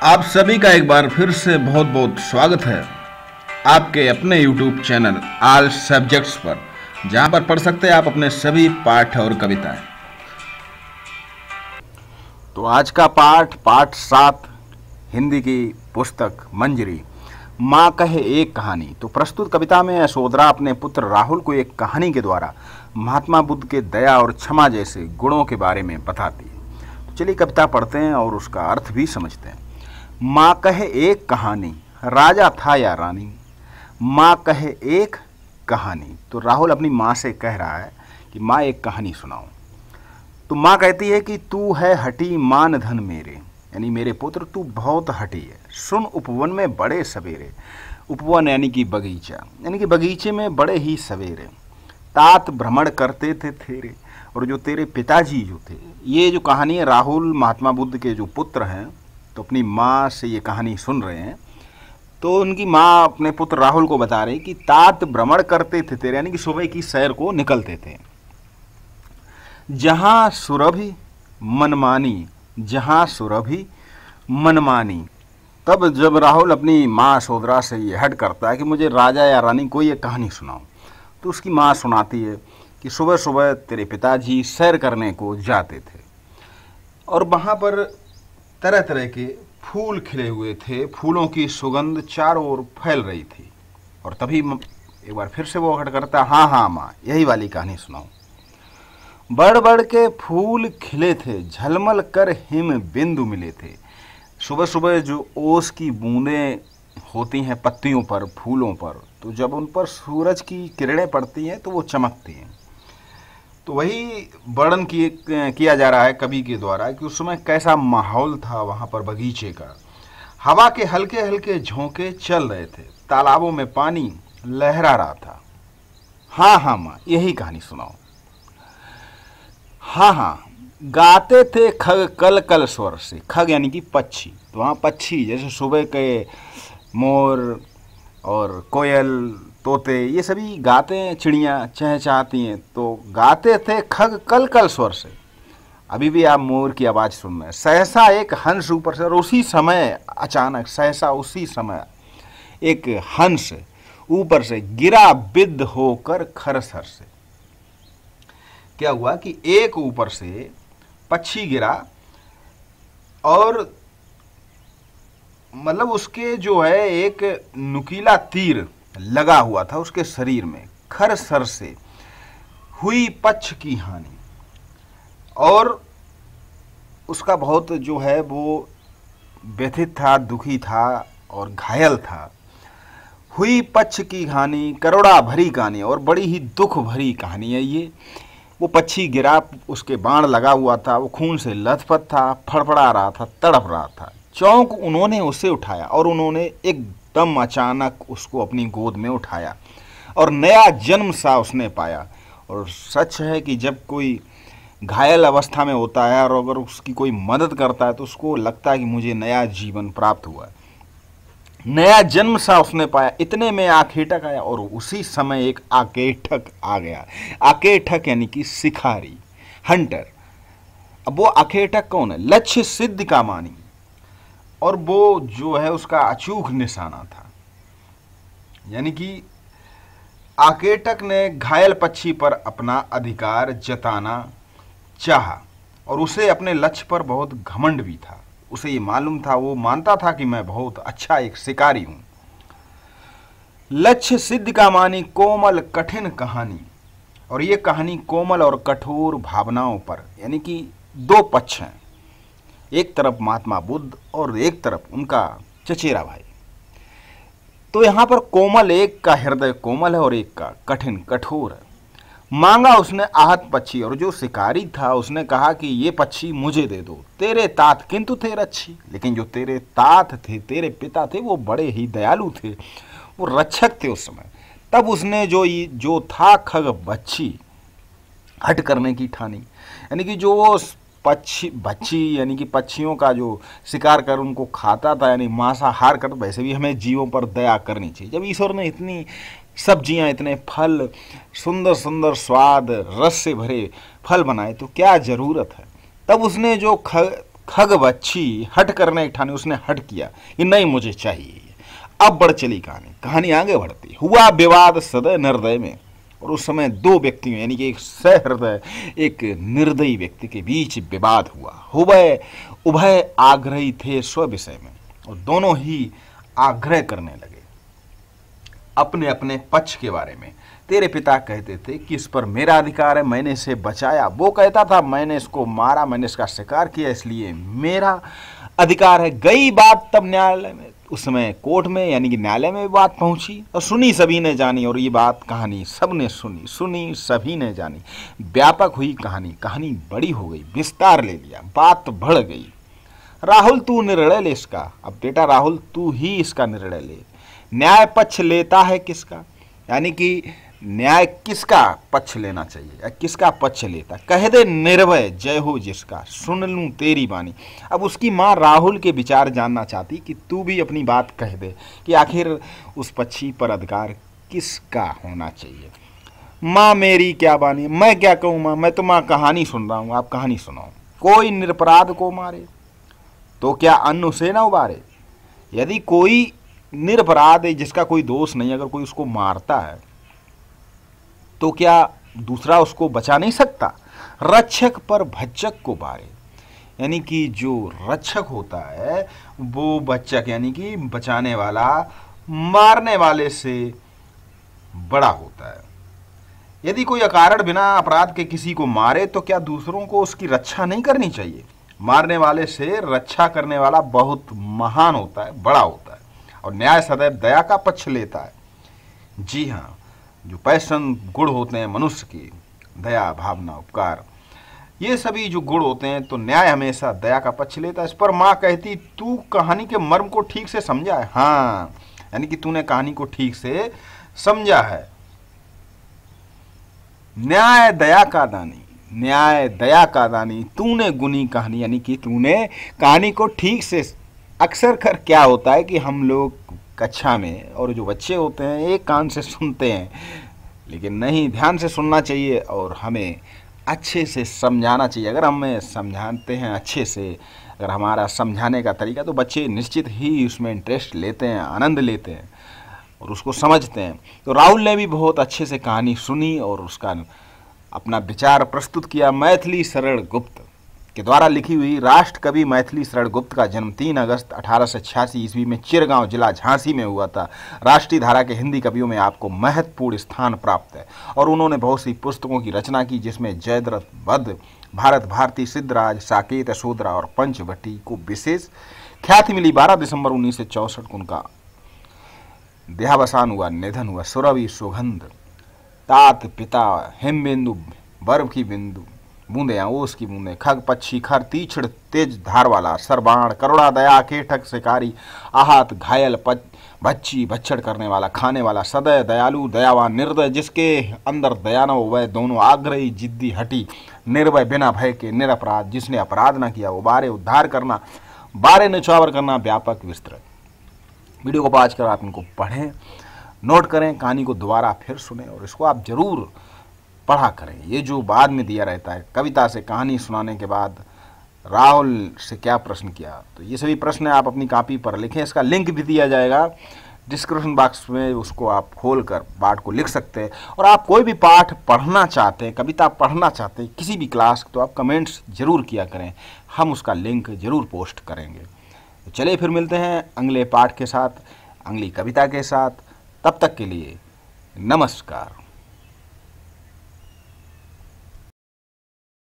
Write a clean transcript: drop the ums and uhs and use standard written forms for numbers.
आप सभी का एक बार फिर से बहुत बहुत स्वागत है आपके अपने YouTube चैनल ऑल सब्जेक्ट्स पर, जहां पर पढ़ सकते हैं आप अपने सभी पाठ और कविताएं। तो आज का पाठ 7 हिंदी की पुस्तक मंजरी, माँ कहे एक कहानी। तो प्रस्तुत कविता में यशोधरा अपने पुत्र राहुल को एक कहानी के द्वारा महात्मा बुद्ध के दया और क्षमा जैसे गुणों के बारे में बताती है। तो चलिए कविता पढ़ते हैं और उसका अर्थ भी समझते हैं। माँ कहे एक कहानी, राजा था या रानी। माँ कहे एक कहानी। तो राहुल अपनी माँ से कह रहा है कि माँ एक कहानी सुनाओ। तो माँ कहती है कि तू है हटी मान धन मेरे, यानी मेरे पुत्र तू बहुत हटी है। सुन उपवन में बड़े सवेरे, उपवन यानी कि बगीचा, यानी कि बगीचे में बड़े ही सवेरे तात भ्रमण करते थे तेरे, और जो तेरे पिताजी जो थे। ये जो कहानी है, राहुल महात्मा बुद्ध के जो पुत्र हैं, तो अपनी माँ से ये कहानी सुन रहे हैं। तो उनकी माँ अपने पुत्र राहुल को बता रही कि तात भ्रमण करते थे तेरे, यानी कि सुबह की सैर को निकलते थे। जहाँ सुरभि मनमानी, जहाँ सुरभि मनमानी। तब जब राहुल अपनी माँ यशोधरा से ये हट करता है कि मुझे राजा या रानी को ये कहानी सुनाओ, तो उसकी माँ सुनाती है कि सुबह सुबह तेरे पिताजी सैर करने को जाते थे और वहाँ पर तरह तरह के फूल खिले हुए थे, फूलों की सुगंध चारों ओर फैल रही थी। और तभी एक बार फिर से वो हट करता, हाँ माँ यही वाली कहानी सुनाओ। बड़ बड़ के फूल खिले थे, झलमल कर हिम बिंदु मिले थे। सुबह सुबह जो ओस की बूंदें होती हैं पत्तियों पर, फूलों पर, तो जब उन पर सूरज की किरणें पड़ती हैं तो वो चमकती हैं। तो वही वर्णन किया जा रहा है कवि के द्वारा कि उस समय कैसा माहौल था वहाँ पर बगीचे का। हवा के हल्के हल्के झोंके चल रहे थे, तालाबों में पानी लहरा रहा था। हाँ माँ यही कहानी सुनाओ। हाँ गाते थे खग कल कल स्वर से। खग यानी कि पक्षी। तो वहाँ पक्षी जैसे सुबह के मोर और कोयल, तोते, ये सभी गाते हैं, चिड़ियाँ चहचहाती हैं। तो गाते थे खग कल कल स्वर से। अभी भी आप मोर की आवाज़ सुन रहे हैं। सहसा एक हंस ऊपर से, और उसी समय अचानक सहसा उसी समय एक हंस ऊपर से गिरा बिद्ध होकर खरसर से। क्या हुआ कि एक ऊपर से पक्षी गिरा और मतलब उसके जो है एक नुकीला तीर लगा हुआ था उसके शरीर में। खरसर से हुई पक्ष की हानि, और उसका बहुत जो है वो व्यथित था, दुखी था और घायल था। हुई पक्ष की हानि, करुणा भरी कहानी, और बड़ी ही दुख भरी कहानी है ये। वो पक्षी गिरा, उसके बाण लगा हुआ था, वो खून से लथपथ था, फड़फड़ा रहा था, तड़प रहा था। चौंक उन्होंने उसे उठाया और उन्होंने एकदम अचानक उसको अपनी गोद में उठाया और नया जन्म सा उसने पाया। और सच है कि जब कोई घायल अवस्था में होता है और अगर उसकी कोई मदद करता है तो उसको लगता है कि मुझे नया जीवन प्राप्त हुआ है, नया जन्म सा उसने पाया। इतने में आकेठक आया और उसी समय एक आकेठक आ गया। आकेठक यानी कि शिकारी, हंटर। अब वो आकेठक कौन है? लक्ष्य सिद्ध का मानी, और वो जो है उसका अचूक निशाना था। यानी कि आकेठक ने घायल पक्षी पर अपना अधिकार जताना चाहा और उसे अपने लक्ष्य पर बहुत घमंड भी था। उसे ये मालूम था, वो मानता था कि मैं बहुत अच्छा एक शिकारी हूं। लक्ष्य सिद्ध का मानी कोमल कठिन कहानी। और ये कहानी कोमल और कठोर भावनाओं पर, यानी कि दो पक्ष हैं, एक तरफ महात्मा बुद्ध और एक तरफ उनका चचेरा भाई। तो यहां पर कोमल, एक का हृदय कोमल है और एक का कठिन कठोर है। मांगा उसने आहत पक्षी, और जो शिकारी था उसने कहा कि ये पक्षी मुझे दे दो, तेरे तात किंतु थे रक्षी। लेकिन जो तेरे तात थे, तेरे पिता थे, वो बड़े ही दयालु थे, वो रक्षक थे उस समय। तब उसने जो था खग बच्ची हट करने की ठानी, यानी कि जो बच्ची यानी कि पक्षियों का जो शिकार कर उनको खाता था, यानी मांसाहार कर। वैसे भी हमें जीवों पर दया करनी चाहिए। जब ईश्वर ने इतनी सब्जियां, इतने फल, सुंदर सुंदर स्वाद रस से भरे फल बनाए, तो क्या ज़रूरत है। तब उसने जो खगबच्छी हट करने एक ठाने, उसने हट किया कि नहीं मुझे चाहिए। अब बढ़ चली कहानी आगे बढ़ती। हुआ विवाद सदय निर्दय में, और उस समय दो व्यक्तियों यानी कि एक सहृदय एक निर्दयी व्यक्ति के बीच विवाद हुआ। हुए उभय आग्रही थे स्व विषय में, और दोनों ही आग्रह करने लगे अपने अपने पक्ष के बारे में। तेरे पिता कहते थे कि इस पर मेरा अधिकार है, मैंने इसे बचाया। वो कहता था मैंने इसको मारा, मैंने इसका शिकार किया, इसलिए मेरा अधिकार है। गई बात तब न्यायालय में, उस समय कोर्ट में यानी कि न्यायालय में बात पहुंची और सुनी सभी ने जानी। और ये बात कहानी सबने सुनी सभी ने जानी। व्यापक हुई कहानी बड़ी हो गई, विस्तार ले लिया, बात बढ़ गई। राहुल तू निर्णय ले इसका। अब बेटा राहुल तू ही इसका निर्णय ले। न्याय पक्ष लेता है किसका, यानी कि न्याय किसका पक्ष लेना चाहिए या किसका पक्ष लेता। कह दे निर्भय जय हो जिसका, सुन लूं तेरी बानी। अब उसकी माँ राहुल के विचार जानना चाहती कि तू भी अपनी बात कह दे कि आखिर उस पक्षी पर अधिकार किसका होना चाहिए। माँ मेरी क्या बानी, मैं क्या कहूँ माँ, मैं तो माँ कहानी सुन रहा हूँ, आप कहानी सुनाओ। कोई निरपराध को मारे तो क्या अन्न उसे ना उबारे। यदि कोई निरपराध है जिसका कोई दोष नहीं, अगर कोई उसको मारता है तो क्या दूसरा उसको बचा नहीं सकता। रक्षक पर भक्षक को बारे, यानी कि जो रक्षक होता है वो भक्षक यानी कि बचाने वाला मारने वाले से बड़ा होता है। यदि कोई अकारण बिना अपराध के किसी को मारे तो क्या दूसरों को उसकी रक्षा नहीं करनी चाहिए। मारने वाले से रक्षा करने वाला बहुत महान होता है, बड़ा होता है। और न्याय सदैव दया का पक्ष लेता है। जी हाँ, जो पैशन गुण होते हैं मनुष्य की, दया भावना उपकार, ये सभी जो गुण होते हैं, तो न्याय हमेशा दया का पक्ष लेता है। इस पर माँ कहती तू कहानी के मर्म को ठीक से समझा है। हाँ, यानी कि तूने कहानी को ठीक से समझा है। न्याय दया का दानी, न्याय दया का दानी, तूने गुनी कहानी, यानी कि तूने कहानी को ठीक से। अक्सर कर क्या होता है कि हम लोग कक्षा में और जो बच्चे होते हैं एक कान से सुनते हैं, लेकिन नहीं, ध्यान से सुनना चाहिए और हमें अच्छे से समझाना चाहिए। अगर हमें समझाते हैं अच्छे से, अगर हमारा समझाने का तरीका, तो बच्चे निश्चित ही उसमें इंटरेस्ट लेते हैं, आनंद लेते हैं और उसको समझते हैं। तो राहुल ने भी बहुत अच्छे से कहानी सुनी और उसका अपना विचार प्रस्तुत किया। मैथिली शरण गुप्त के द्वारा लिखी हुई राष्ट्र कवि मैथिली शरण गुप्त का जन्म 3 अगस्त 1886 ईस्वी में चिरगांव जिला झांसी में हुआ था। राष्ट्रीय धारा के हिंदी कवियों में आपको महत्वपूर्ण स्थान प्राप्त है और उन्होंने बहुत सी पुस्तकों की रचना की, जिसमें जयद्रथ वध, भारत भारती, सिद्धराज, साकेत, यशोधरा और पंचवटी को विशेष ख्याति मिली। 12 दिसंबर 1964 को उनका देहावसान हुआ, निधन हुआ। सुरभि सुगंध, तात पिता, हिमबिंदु, बर्फ की बिंदु, बूंदे ओस की बूंदे, खग पक्षी खर, तीक्ष्ण तेज धार वाला, सरबाण, करुणा दया केठक शिकारी, आहत घायल भच्छी भक्षण करने वाला, खाने वाला, सदैव दयालु दयावान, निर्दय जिसके अंदर दया न हो, वह दोनों आग्रही जिद्दी हटी, निर्भय बिना भय के, निरपराध जिसने अपराध न किया, उबारे उद्धार करना, बारे निछावर करना, व्यापक विस्तृत। वीडियो को पॉज कर आप इनको पढ़ें, नोट करें, कहानी को दोबारा फिर सुने और इसको आप जरूर पढ़ा करें। ये जो बाद में दिया रहता है कविता से कहानी सुनाने के बाद राहुल से क्या प्रश्न किया, तो ये सभी प्रश्न आप अपनी कॉपी पर लिखें। इसका लिंक भी दिया जाएगा डिस्क्रिप्शन बॉक्स में, उसको आप खोल कर पाठ को लिख सकते हैं। और आप कोई भी पाठ पढ़ना चाहते हैं, कविता पढ़ना चाहते हैं किसी भी क्लास, तो आप कमेंट्स जरूर किया करें, हम उसका लिंक जरूर पोस्ट करेंगे। तो चलिए फिर मिलते हैं अगले पाठ के साथ, अगली कविता के साथ। तब तक के लिए नमस्कार।